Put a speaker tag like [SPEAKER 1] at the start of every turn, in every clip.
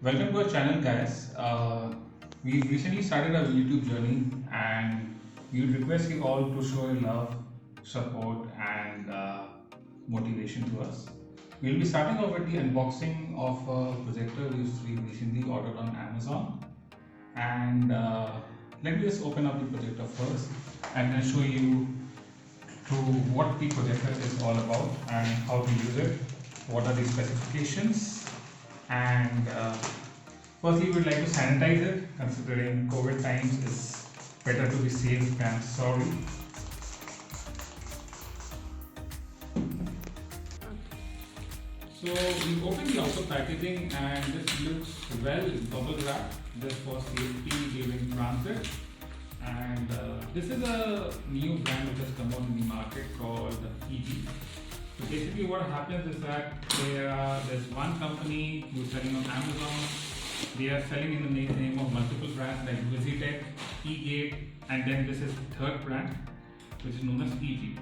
[SPEAKER 1] Welcome to our channel, guys. We recently started our YouTube journey, and we would request you all to show your love, support, and motivation to us. We'll be starting off with the unboxing of a projector we recently ordered on Amazon. And let me just open up the projector first and then show you to what the projector is all about and how to use it, what are the specifications, and firstly, we would like to sanitize it, considering COVID times is better to be safe than sorry. So we open the outer packaging and this looks well bubble wrapped just for safety during transit. And this is a new brand which has come out in the market called EG. So basically what happens is that there's one company who's selling on Amazon. They are selling in the name of multiple brands like Visitech, eGate, and then this is the third brand which is known as EG.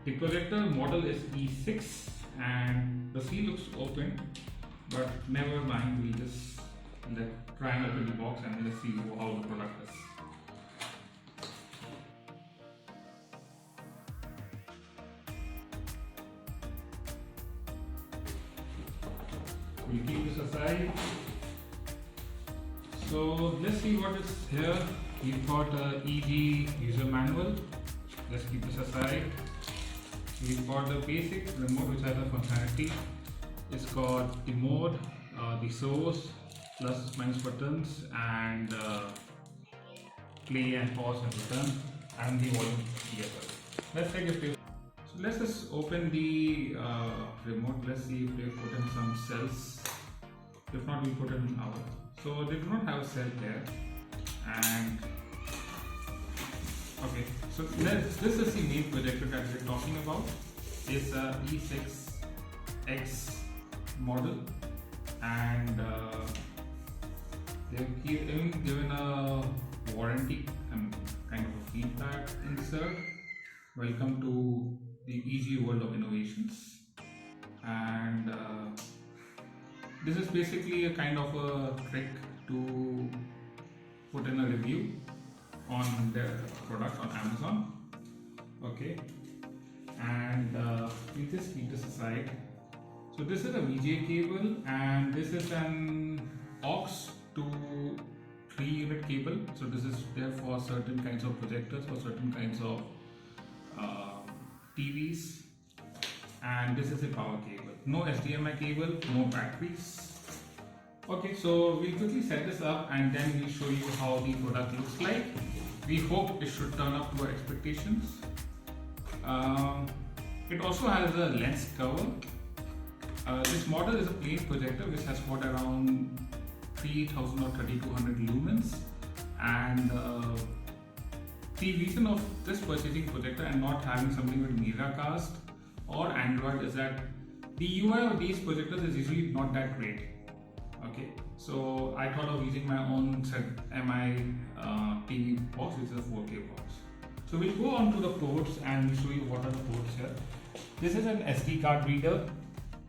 [SPEAKER 1] The projector model is E6 and the seal looks open, but never mind, we'll just try and open the box and let's see how the product is. We'll keep this aside. So let's see what is here. We've got a EG user manual. Let's keep this aside. We've got the basic remote which has a functionality. It's got the mode, the source, plus minus buttons, and play and pause and return, and the volume here. Let's take a few. So let's just open the remote. Let's see if they put in some cells. If not, we put it in ours. So they do not have a cell there. And okay, so this is the main projector that we're talking about. It's a E6X model, and they've even given a warranty, kind of a feedback insert. Welcome to the EG world of innovations, and this is basically a kind of a trick to put in a review on their product on Amazon. Okay, and we just keep this aside. So this is a VGA cable, and this is an aux to 3-unit cable. So this is there for certain kinds of projectors, for certain kinds of TVs, and this is a power cable. No HDMI cable, no batteries. Okay, so we'll quickly set this up and then we'll show you how the product looks like. We hope it should turn up to our expectations. It also has a lens cover. This model is a plain projector which has got around 3000 or 3200 lumens, and the reason of this purchasing projector and not having something with Miracast or Android is that the UI of these projectors is usually not that great. Okay, so I thought of using my own MI TV box, which is a 4K box. So we'll go on to the ports and we'll show you what are the ports here. This is an SD card reader.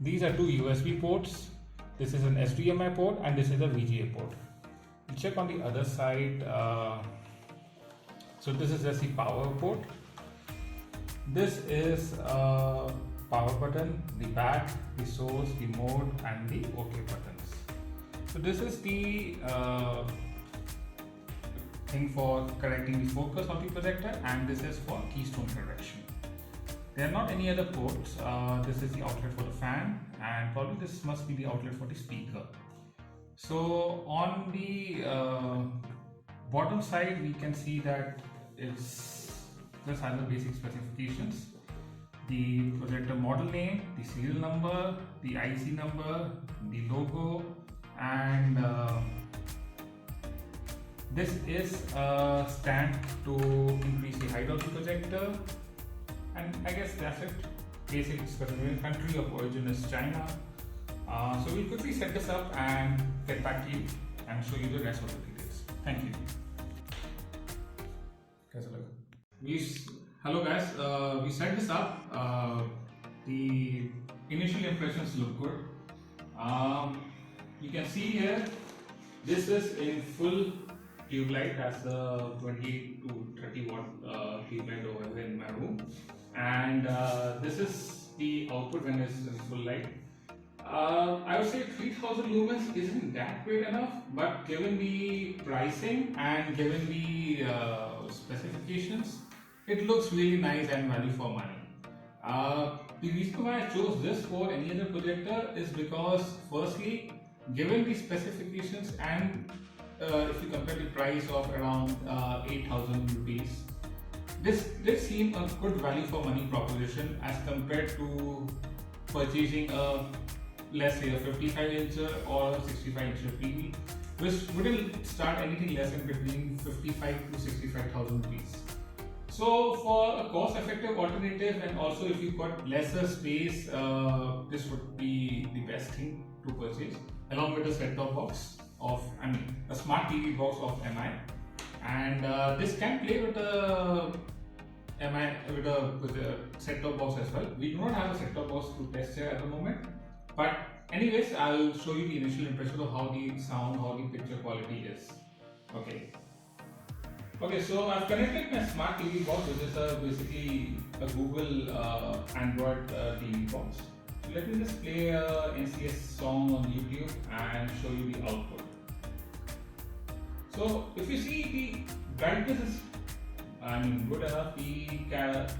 [SPEAKER 1] These are two USB ports. This is an HDMI port and this is a VGA port. We'll check on the other side. So this is just the power port. This is a power button, the back, the source, the mode, and the OK buttons. So this is the thing for correcting the focus of the projector, and this is for keystone correction. There are not any other ports. This is the outlet for the fan, and probably this must be the outlet for the speaker. So on the bottom side, we can see that it's just has the basic specifications: the projector model name, the serial number, the IC number, the logo, and this is a stand to increase the height of the projector, and I guess that's it. Basic specification. Country of origin is China. So we'll quickly set this up and get back to you and show you the rest of the details. Thank you. Hello guys, we set this up. The initial impressions look good. You can see here, this is in full tube light. That's the 20 to 30 watt tube light over here in my room, and this is the output when it's in full light. I would say 3000 lumens isn't that great enough, but given the pricing and given the specifications, it looks really nice and value for money. The reason why I chose this for any other projector is because, firstly, given the specifications and if you compare the price of around 8000 rupees, this did seem a good value for money proposition as compared to purchasing a, let's say, a 55 incher or a 65 incher TV, which wouldn't start anything less than between 55 to 65,000 rupees. So for a cost-effective alternative, and also if you've got lesser space, this would be the best thing to purchase, along with a set-top box of, a smart TV box of MI, and this can play with a with a set-top box as well. We do not have a set-top box to test here at the moment, but anyways, I'll show you the initial impression of how the sound, how the picture quality is. Okay, so I've connected my smart TV box, which is basically a Google Android TV box. So let me just play a NCS song on YouTube and show you the output. So if you see, the brightness is good enough, the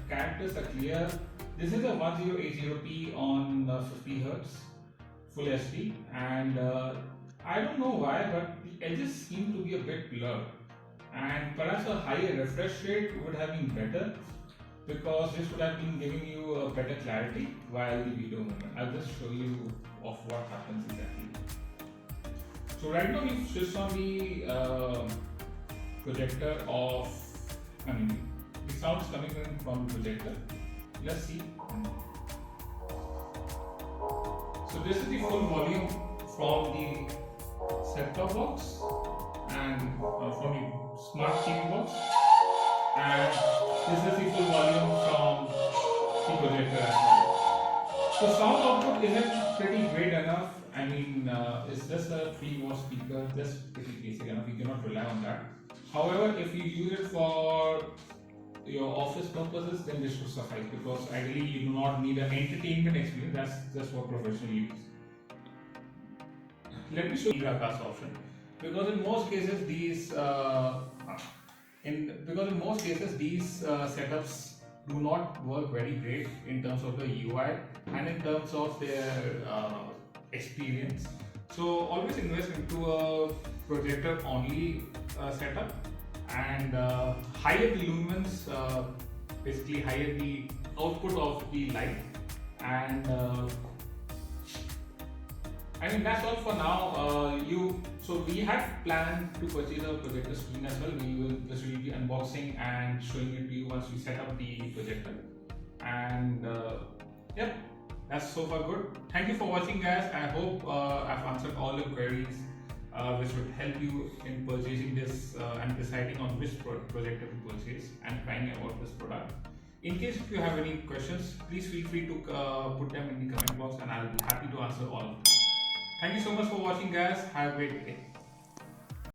[SPEAKER 1] characters are clear. This is a 1080p on 50 Hz full HD, and I don't know why, but the edges seem to be a bit blurred, and perhaps a higher refresh rate would have been better, because this would have been giving you a better clarity while the video movement. I'll just show you of what happens exactly. So right now we've switched on the projector of, the sound is coming in from the projector. Let's see. So this is the full volume from the set-top box and from the smart TV box, and this is the full volume from the projector as well. So sound output isn't pretty great enough. It's just a 3-watt speaker, just pretty basic enough. You cannot rely on that. However, if you use it for your office purposes, then this should suffice, because ideally you do not need an entertainment experience. That's just for professional use. Let me show you the broadcast option, because in most cases these setups do not work very great in terms of the UI and in terms of their experience. So always invest into a projector only setup, and higher the lumens, basically higher the output of the light, and that's all for now. So we had planned to purchase a projector screen as well. We will be unboxing and showing it to you once we set up the projector. And yeah, that's so far good. Thank you for watching, guys. I hope I've answered all your queries, which would help you in purchasing this and deciding on which projector to purchase and trying out this product. In case if you have any questions, please feel free to put them in the comment box, and I'll be happy to answer all of them. Thank you so much for watching, guys. Have a great day.